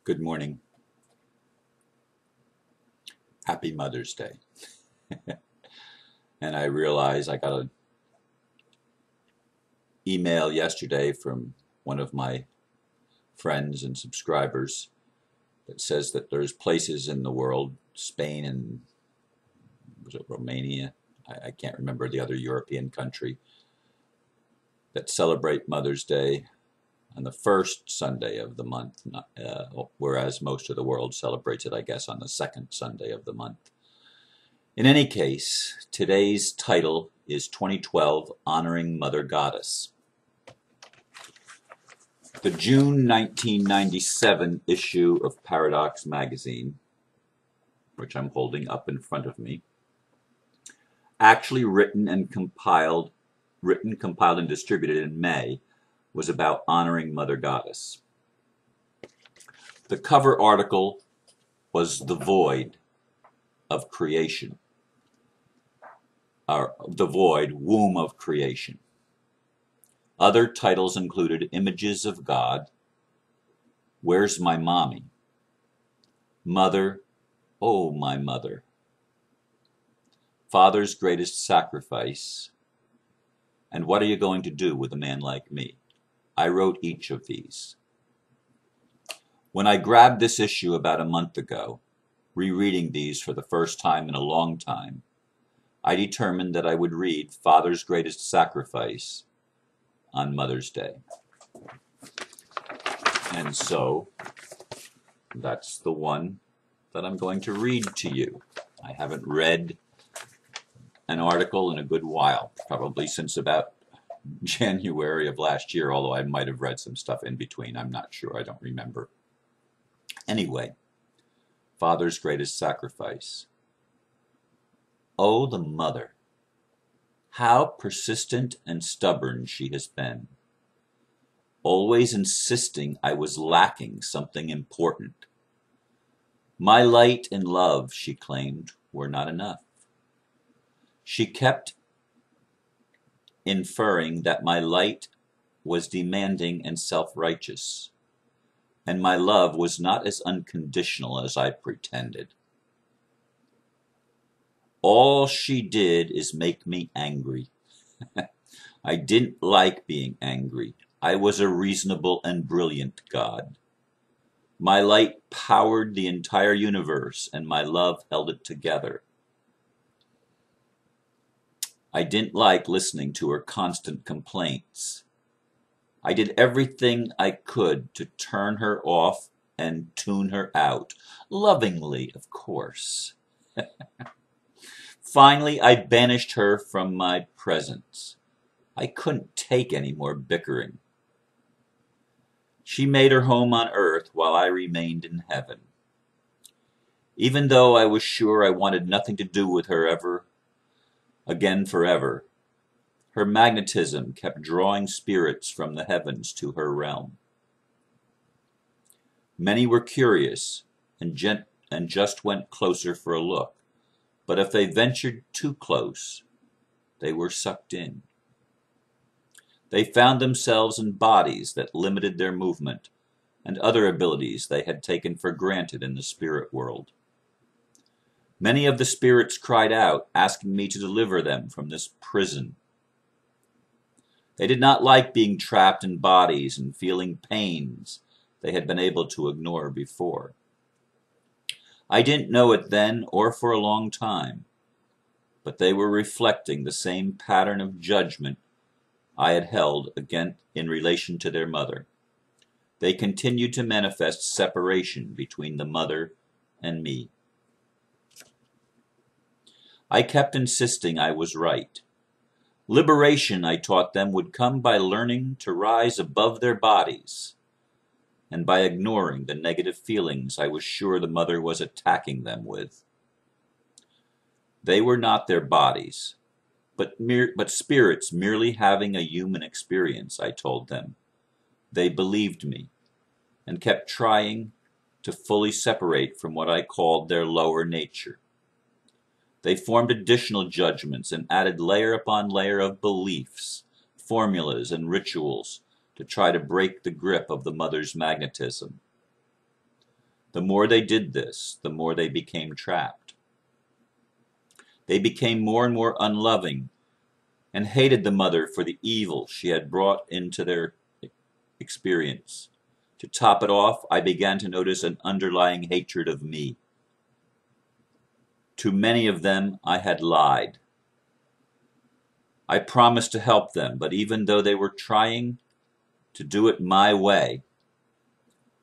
Good morning. Happy Mother's Day. And I realize I got an email yesterday from one of my friends and subscribers that says that there's places in the world, Spain and was it Romania? I can't remember the other European country, that celebrate Mother's Day on the first Sunday of the month, whereas most of the world celebrates it, I guess, on the second Sunday of the month. In any case, today's title is 2012 Honoring Mother Goddess. The June 1997 issue of Paradox magazine, which I'm holding up in front of me, actually written, compiled and distributed in May, was about honoring Mother Goddess. The cover article was The Void of Creation, or The Void, Womb of Creation. Other titles included Images of God, Where's My Mommy? Mother, Oh My Mother, Father's Greatest Sacrifice, and What Are You Going to Do with a Man Like Me? I wrote each of these. When I grabbed this issue about a month ago, rereading these for the first time in a long time, I determined that I would read Father's Greatest Sacrifice on Mother's Day. And so, that's the one that I'm going to read to you. I haven't read an article in a good while, probably since about January of last year, although I might have read some stuff in between. I'm not sure. I don't remember. Anyway, Father's Greatest Sacrifice. Oh, the mother. How persistent and stubborn she has been. Always insisting I was lacking something important. My light and love, she claimed, were not enough. She kept inferring that my light was demanding and self-righteous, and my love was not as unconditional as I pretended. All she did is make me angry. I didn't like being angry. I was a reasonable and brilliant God. My light powered the entire universe, and my love held it together. I didn't like listening to her constant complaints. I did everything I could to turn her off and tune her out. Lovingly, of course. Finally, I banished her from my presence. I couldn't take any more bickering. She made her home on earth while I remained in heaven. Even though I was sure I wanted nothing to do with her ever again forever, her magnetism kept drawing spirits from the heavens to her realm. Many were curious and just went closer for a look, but if they ventured too close, they were sucked in. They found themselves in bodies that limited their movement and other abilities they had taken for granted in the spirit world. Many of the spirits cried out, asking me to deliver them from this prison. They did not like being trapped in bodies and feeling pains they had been able to ignore before. I didn't know it then or for a long time, but they were reflecting the same pattern of judgment I had held again in relation to their mother. They continued to manifest separation between the mother and me. I kept insisting I was right. Liberation, I taught them, would come by learning to rise above their bodies and by ignoring the negative feelings I was sure the mother was attacking them with. They were not their bodies, but spirits merely having a human experience, I told them. They believed me and kept trying to fully separate from what I called their lower nature. They formed additional judgments and added layer upon layer of beliefs, formulas, and rituals to try to break the grip of the mother's magnetism. The more they did this, the more they became trapped. They became more and more unloving and hated the mother for the evil she had brought into their experience. To top it off, I began to notice an underlying hatred of me. To many of them, I had lied. I promised to help them, but even though they were trying to do it my way,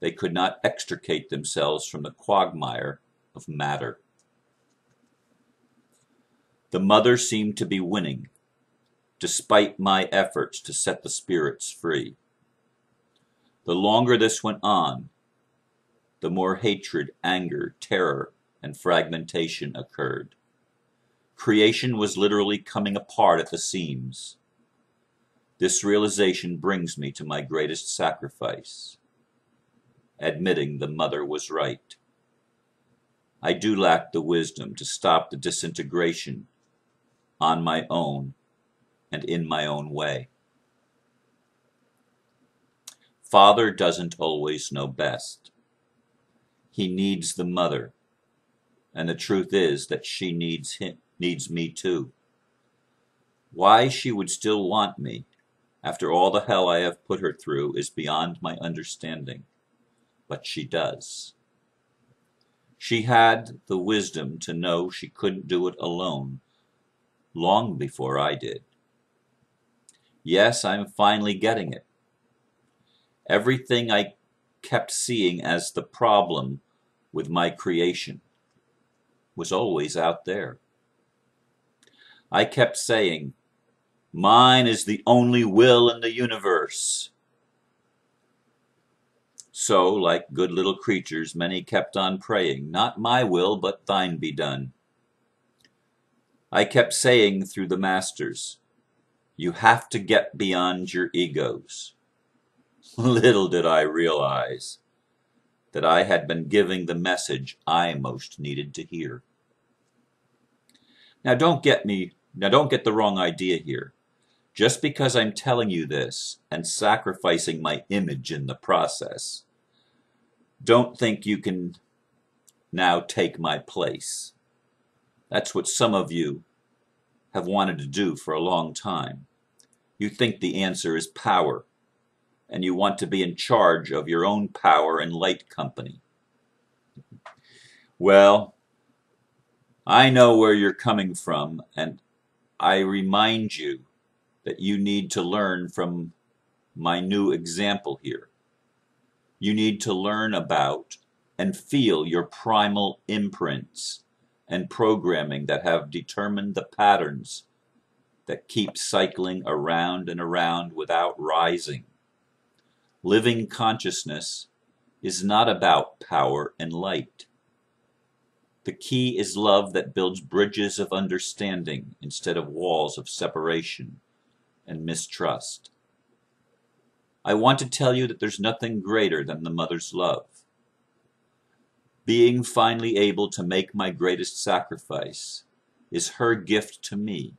they could not extricate themselves from the quagmire of matter. The mother seemed to be winning, despite my efforts to set the spirits free. The longer this went on, the more hatred, anger, terror, and fragmentation occurred. Creation was literally coming apart at the seams. This realization brings me to my greatest sacrifice, admitting the mother was right. I do lack the wisdom to stop the disintegration on my own and in my own way. Father doesn't always know best. He needs the mother, and the truth is that she needs me too. Why she would still want me, after all the hell I have put her through, is beyond my understanding, but she does. She had the wisdom to know she couldn't do it alone long before I did. Yes, I'm finally getting it. Everything I kept seeing as the problem with my creation was always out there. I kept saying, mine is the only will in the universe. So, like good little creatures, many kept on praying, not my will, but thine be done. I kept saying through the masters, you have to get beyond your egos. Little did I realize that I had been giving the message I most needed to hear. Now don't get the wrong idea here. Just because I'm telling you this and sacrificing my image in the process, don't think you can now take my place. That's what some of you have wanted to do for a long time. You think the answer is power, and you want to be in charge of your own power and light company. Well, I know where you're coming from, and I remind you that you need to learn from my new example here. You need to learn about and feel your primal imprints and programming that have determined the patterns that keep cycling around and around without rising. Living consciousness is not about power and light. The key is love that builds bridges of understanding instead of walls of separation and mistrust. I want to tell you that there's nothing greater than the mother's love. Being finally able to make my greatest sacrifice is her gift to me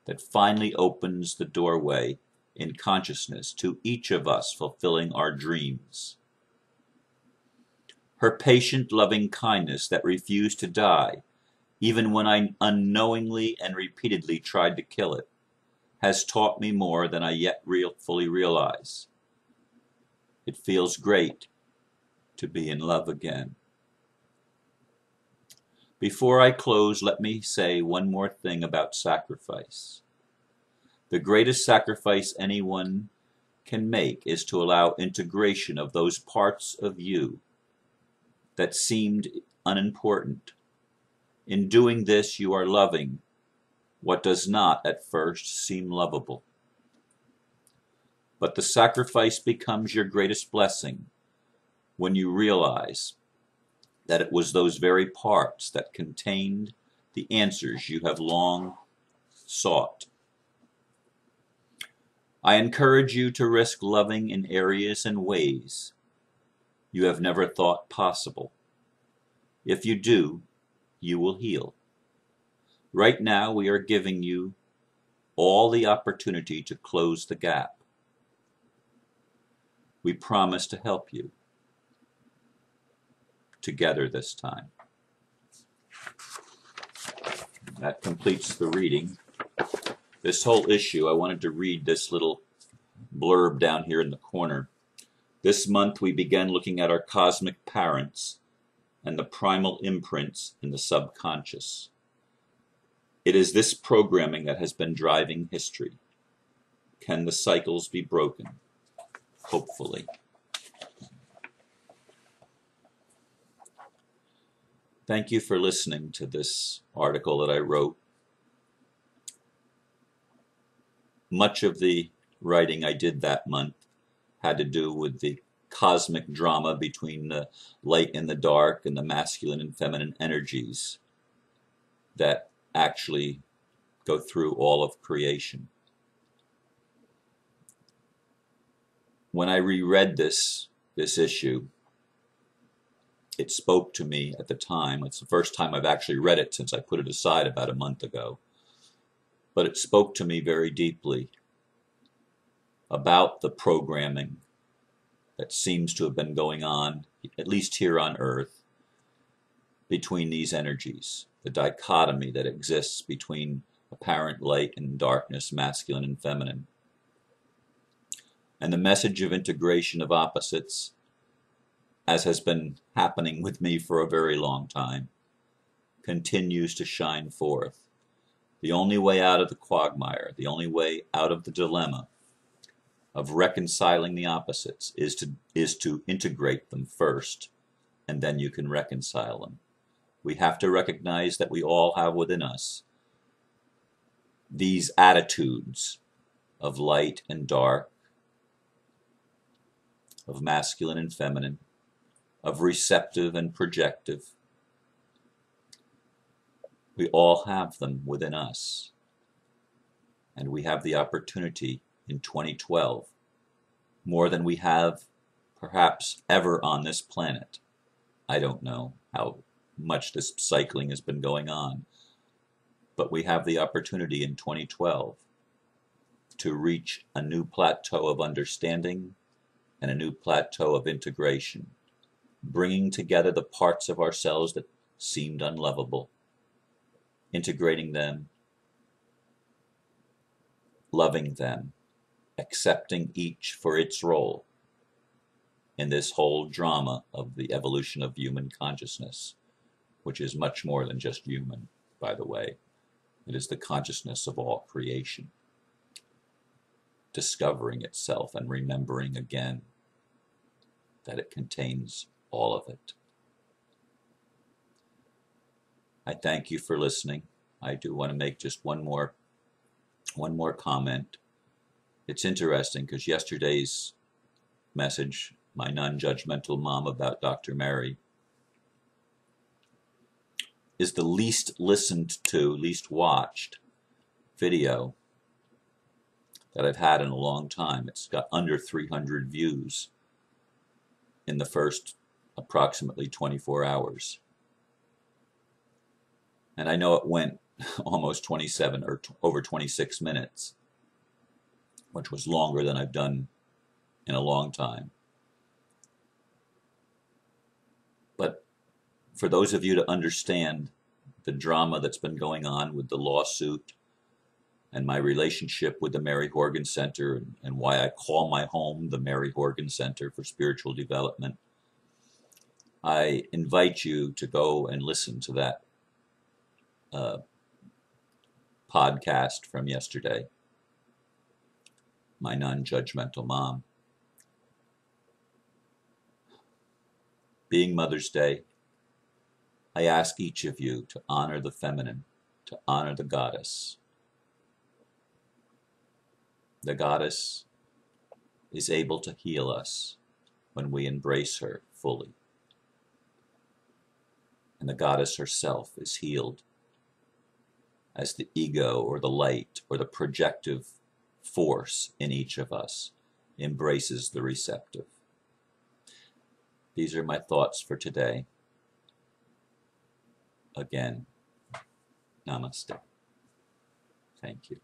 that finally opens the doorway in consciousness to each of us fulfilling our dreams. Her patient, loving kindness that refused to die, even when I unknowingly and repeatedly tried to kill it, has taught me more than I yet fully realize. It feels great to be in love again. Before I close, let me say one more thing about sacrifice. The greatest sacrifice anyone can make is to allow integration of those parts of you that seemed unimportant. In doing this, you are loving what does not at first seem lovable. But the sacrifice becomes your greatest blessing when you realize that it was those very parts that contained the answers you have long sought. I encourage you to risk loving in areas and ways you have never thought possible. If you do, you will heal. Right now, we are giving you all the opportunity to close the gap. We promise to help you. together this time. That completes the reading. This whole issue, I wanted to read this little blurb down here in the corner. This month we began looking at our cosmic parents and the primal imprints in the subconscious. It is this programming that has been driving history. Can the cycles be broken? Hopefully. Thank you for listening to this article that I wrote. Much of the writing I did that month had to do with the cosmic drama between the light and the dark and the masculine and feminine energies that actually go through all of creation. When I reread this issue, it spoke to me at the time. It's the first time I've actually read it since I put it aside about a month ago. But it spoke to me very deeply about the programming that seems to have been going on, at least here on Earth, between these energies, the dichotomy that exists between apparent light and darkness, masculine and feminine. And the message of integration of opposites, as has been happening with me for a very long time, continues to shine forth. The only way out of the quagmire, the only way out of the dilemma of reconciling the opposites is to integrate them first, and then you can reconcile them. We have to recognize that we all have within us these attitudes of light and dark, of masculine and feminine, of receptive and projective. We all have them within us. And we have the opportunity in 2012, more than we have perhaps ever on this planet. I don't know how much this cycling has been going on, but we have the opportunity in 2012 to reach a new plateau of understanding and a new plateau of integration, bringing together the parts of ourselves that seemed unlovable, integrating them, loving them, accepting each for its role in this whole drama of the evolution of human consciousness, which is much more than just human, by the way. It is the consciousness of all creation, discovering itself and remembering again that it contains all of it. I thank you for listening. I do want to make just one more comment. It's interesting because yesterday's message, my non-judgmental mom about Dr. Mary, is the least listened to, least watched video that I've had in a long time. It's got under 300 views in the first approximately 24 hours. And I know it went almost 27 or over 26 minutes, which was longer than I've done in a long time. But for those of you to understand the drama that's been going on with the lawsuit and my relationship with the Mary Horgan Center and why I call my home the Mary Horgan Center for Spiritual Development, I invite you to go and listen to that podcast from yesterday, my non-judgmental mom. Being Mother's Day, I ask each of you to honor the feminine, to honor the goddess. The goddess is able to heal us when we embrace her fully. And the goddess herself is healed as the ego or the light or the projective force in each of us embraces the receptive. These are my thoughts for today. Again, namaste. Thank you.